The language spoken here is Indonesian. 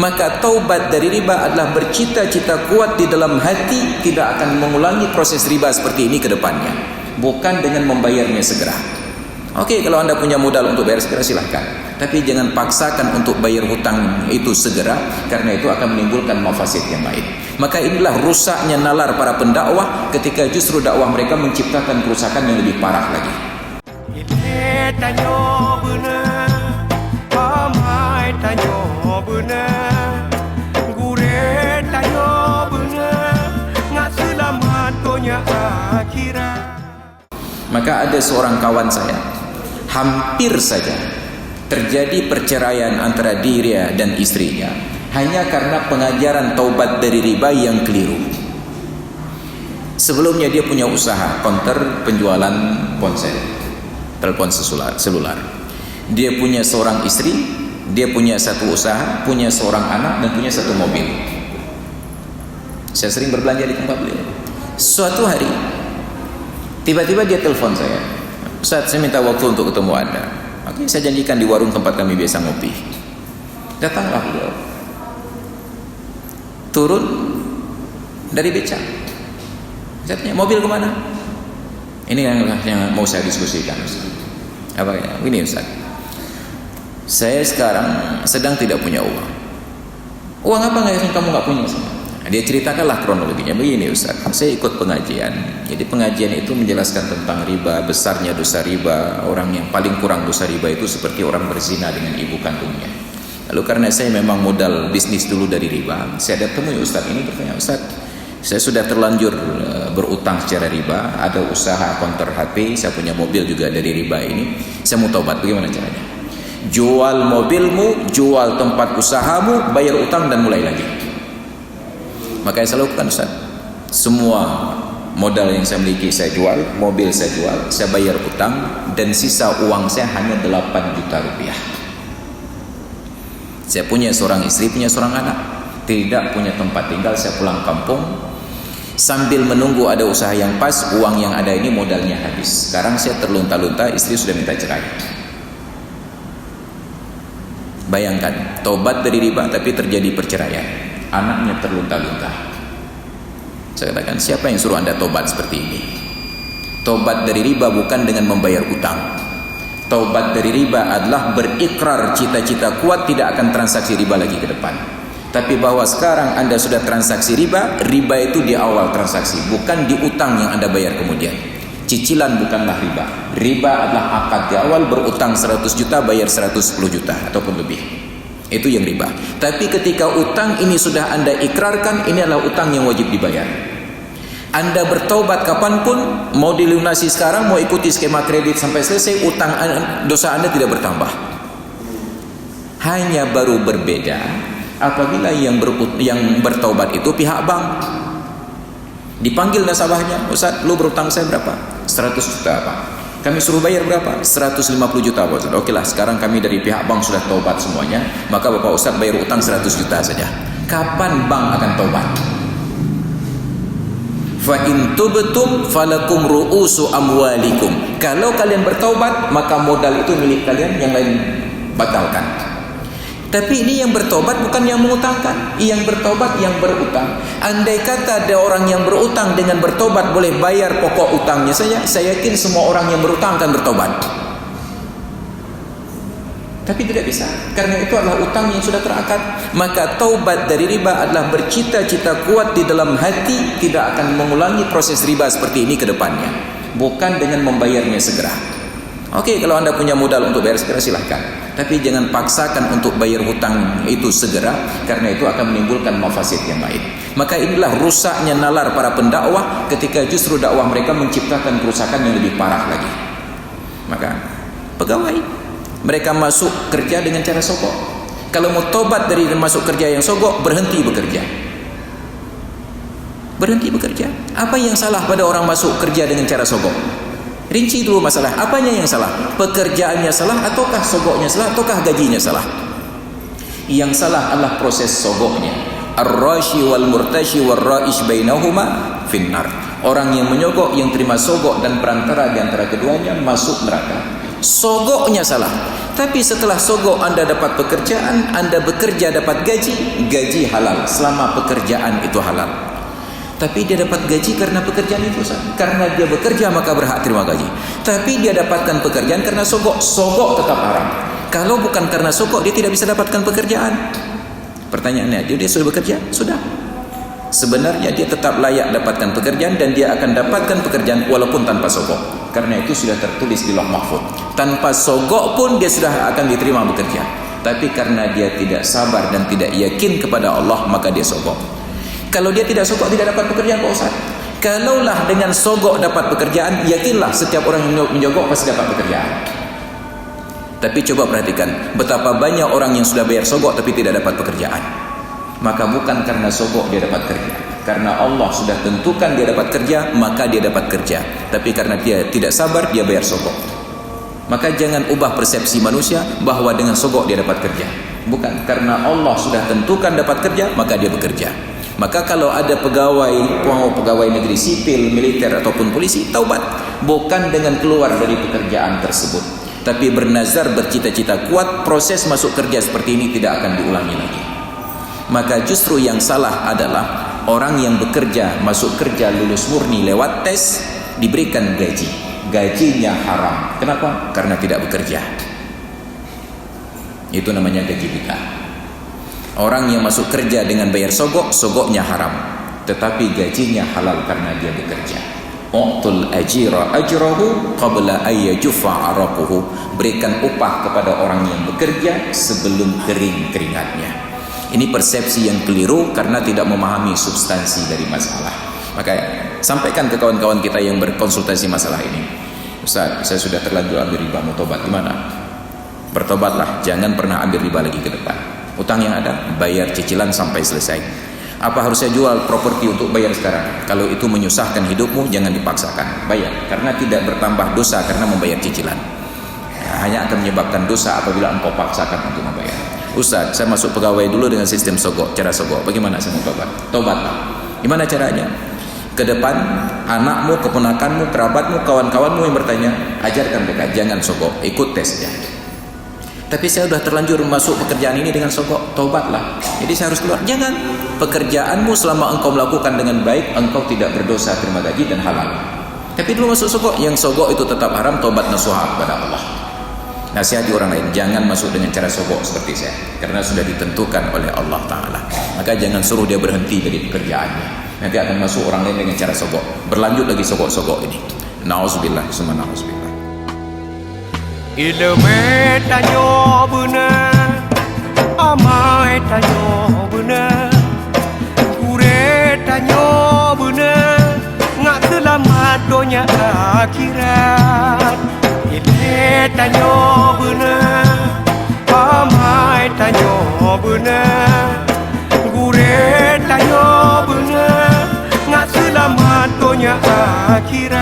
maka taubat dari riba adalah bercita-cita kuat di dalam hati tidak akan mengulangi proses riba seperti ini ke depannya, bukan dengan membayarnya segera. Oke, kalau Anda punya modal untuk bayar segera silahkan, tapi jangan paksakan untuk bayar hutang itu segera, karena itu akan menimbulkan mafasid yang lain. Maka inilah rusaknya nalar para pendakwah ketika justru dakwah mereka menciptakan kerusakan yang lebih parah lagi. Maka ada seorang kawan saya, hampir saja terjadi perceraian antara dirinya dan istrinya hanya karena pengajaran taubat dari riba yang keliru. Sebelumnya dia punya usaha counter penjualan ponsel, telepon selular. Dia punya seorang istri, dia punya satu usaha, punya seorang anak, dan punya satu mobil. Saya sering berbelanja di tempat beliau. Suatu hari tiba-tiba dia telepon saya, "Ustaz, saya minta waktu untuk ketemu Anda." Oke, saya janjikan di warung tempat kami biasa ngopi. Datanglah beliau, turun dari beca. Saya tanya, "Mobil kemana?" Ini yang mau saya diskusikan, Ustaz. Apa ya? Ini, Ustaz, saya sekarang sedang tidak punya uang. Uang apa yang kamu nggak punya? Dia ceritakanlah kronologinya. Begini, Ustaz, saya ikut pengajian. Jadi pengajian itu menjelaskan tentang riba, besarnya dosa riba. Orang yang paling kurang dosa riba itu seperti orang berzina dengan ibu kandungnya. Lalu karena saya memang modal bisnis dulu dari riba, saya datang temui Ustaz ini bertanya, "Ustaz, saya sudah terlanjur berutang secara riba, ada usaha counter HP, saya punya mobil juga dari riba ini. Saya mau taubat, bagaimana caranya?" "Jual mobilmu, jual tempat usahamu, bayar utang dan mulai lagi." Maka yang saya lakukan, Ustaz, semua modal yang saya miliki saya jual, mobil saya jual, saya bayar utang, dan sisa uang saya hanya 8 juta rupiah. Saya punya seorang istri, punya seorang anak, tidak punya tempat tinggal, saya pulang kampung. Sambil menunggu ada usaha yang pas, uang yang ada ini modalnya habis. Sekarang saya terlunta-lunta, istri sudah minta cerai. Bayangkan, taubat dari riba tapi terjadi perceraian, anaknya terlunta-lunta. Saya katakan, siapa yang suruh Anda tobat seperti ini? Tobat dari riba bukan dengan membayar utang. Tobat dari riba adalah berikrar cita-cita kuat tidak akan transaksi riba lagi ke depan. Tapi bahwa sekarang Anda sudah transaksi riba, riba itu di awal transaksi, bukan di utang yang Anda bayar kemudian. Cicilan bukanlah riba. Riba adalah akad di awal, berutang 100 juta, bayar 110 juta ataupun lebih. Itu yang riba. Tapi ketika utang ini sudah Anda ikrarkan, ini adalah utang yang wajib dibayar. Anda bertaubat kapanpun, mau dilunasi sekarang, mau ikuti skema kredit sampai selesai, utang dosa Anda tidak bertambah. Hanya baru berbeda apabila yang bertaubat itu pihak bank. Dipanggil nasabahnya, "Ustaz, lu berutang saya berapa?" 100 juta, Pak. Kami suruh bayar berapa? 150 juta, Pak Ustaz. Oke lah, sekarang kami dari pihak bank sudah taubat semuanya, maka Bapak Ustaz bayar utang 100 juta saja. Kapan bank akan taubat? Fa in tubtum falakum ru'usu amwalikum. Kalau kalian bertaubat, maka modal itu milik kalian, yang lain batalkan. Tapi ini yang bertobat bukan yang mengutangkan, yang bertobat yang berutang. Andai kata ada orang yang berutang dengan bertobat boleh bayar pokok utangnya saja, saya yakin semua orang yang berutang akan bertobat. Tapi tidak bisa, karena itu adalah utang yang sudah terakad. Maka taubat dari riba adalah bercita-cita kuat di dalam hati tidak akan mengulangi proses riba seperti ini ke depannya, bukan dengan membayarnya segera. Oke, kalau Anda punya modal untuk bayar segera silahkan, tapi jangan paksakan untuk bayar hutang itu segera, karena itu akan menimbulkan mafasid yang lain. Maka inilah rusaknya nalar para pendakwah ketika justru dakwah mereka menciptakan kerusakan yang lebih parah lagi. Maka pegawai mereka masuk kerja dengan cara sogok. Kalau mau tobat dari masuk kerja yang sogok, berhenti bekerja. Berhenti bekerja. Apa yang salah pada orang masuk kerja dengan cara sogok? Rinci dulu masalah, apanya yang salah? Pekerjaannya salah, ataukah sogoknya salah, ataukah gajinya salah? Yang salah adalah proses sogoknya. Ar-rashi wal murtashi wal ra'ish bainahuma finnar. Orang yang menyogok, yang terima sogok dan perantara di antara keduanya masuk neraka. Sogoknya salah. Tapi setelah sogok Anda dapat pekerjaan, Anda bekerja dapat gaji, gaji halal selama pekerjaan itu halal. Tapi dia dapat gaji karena pekerjaan itu sah. Karena dia bekerja maka berhak terima gaji. Tapi dia dapatkan pekerjaan karena sogok, sogok tetap haram. Kalau bukan karena sogok dia tidak bisa dapatkan pekerjaan. Pertanyaannya, dia sudah bekerja? Sudah. Sebenarnya dia tetap layak dapatkan pekerjaan dan dia akan dapatkan pekerjaan walaupun tanpa sogok. Karena itu sudah tertulis di Lauh Mahfuz. Tanpa sogok pun dia sudah akan diterima bekerja. Tapi karena dia tidak sabar dan tidak yakin kepada Allah, maka dia sogok. Kalau dia tidak sogok, tidak dapat pekerjaan, Pak Ustaz. Kalaulah dengan sogok dapat pekerjaan, yakinlah setiap orang yang menyogok pasti dapat pekerjaan. Tapi coba perhatikan, betapa banyak orang yang sudah bayar sogok tapi tidak dapat pekerjaan. Maka bukan karena sogok dia dapat kerja. Karena Allah sudah tentukan dia dapat kerja, maka dia dapat kerja. Tapi karena dia tidak sabar, dia bayar sogok. Maka jangan ubah persepsi manusia bahwa dengan sogok dia dapat kerja. Bukan, karena Allah sudah tentukan dapat kerja, maka dia bekerja. Maka kalau ada pegawai negeri sipil, militer ataupun polisi, taubat. Bukan dengan keluar dari pekerjaan tersebut, tapi bernazar, bercita-cita kuat, proses masuk kerja seperti ini tidak akan diulangi lagi. Maka justru yang salah adalah orang yang bekerja, masuk kerja lulus murni lewat tes, diberikan gaji. Gajinya haram. Kenapa? Karena tidak bekerja. Itu namanya gaji buta. Orang yang masuk kerja dengan bayar sogok, sogoknya haram. Tetapi gajinya halal karena dia bekerja. U'tul ajira ajrahu qabla ayyajuffa araquhu. Berikan upah kepada orang yang bekerja sebelum kering keringatnya. Ini persepsi yang keliru karena tidak memahami substansi dari masalah. Maka sampaikan ke kawan-kawan kita yang berkonsultasi masalah ini. Ustaz, saya sudah terlanjur ambil riba, mau tobat gimana? Bertobatlah, jangan pernah ambil riba lagi ke depan. Utang yang ada, bayar cicilan sampai selesai. Apa harus saya jual properti untuk bayar sekarang? Kalau itu menyusahkan hidupmu, jangan dipaksakan. Bayar, karena tidak bertambah dosa karena membayar cicilan. Hanya akan menyebabkan dosa apabila engkau paksakan untuk membayar. Ustaz, saya masuk pegawai dulu dengan sistem sogok, cara sogok. Bagaimana saya mau tobat? Tobatlah. Gimana caranya? Ke depan, anakmu, keponakanmu, kerabatmu, kawan-kawanmu yang bertanya, ajarkan mereka, jangan sogok, ikut tesnya. Tapi saya sudah terlanjur masuk pekerjaan ini dengan sogok, tobatlah. Jadi saya harus keluar. Jangan. Pekerjaanmu selama engkau melakukan dengan baik, engkau tidak berdosa, terima gaji dan halal. Tapi dulu masuk sogok, yang sogok itu tetap haram, tobat nasuha kepada Allah. Nasihati orang lain, jangan masuk dengan cara sogok seperti saya, karena sudah ditentukan oleh Allah Ta'ala. Maka jangan suruh dia berhenti dari pekerjaannya. Nanti akan masuk orang lain dengan cara sogok, berlanjut lagi sogok-sogok ini. Na'udzubillah, summa na'udzubillah. Ilmu tanyo benar, amai tanyo benar, kure tanyo benar, ngak selamat dunia akhirat. Ilmu tanyo benar, amai tanyo benar, kure tanyo benar, ngak selamat dunia akhirat.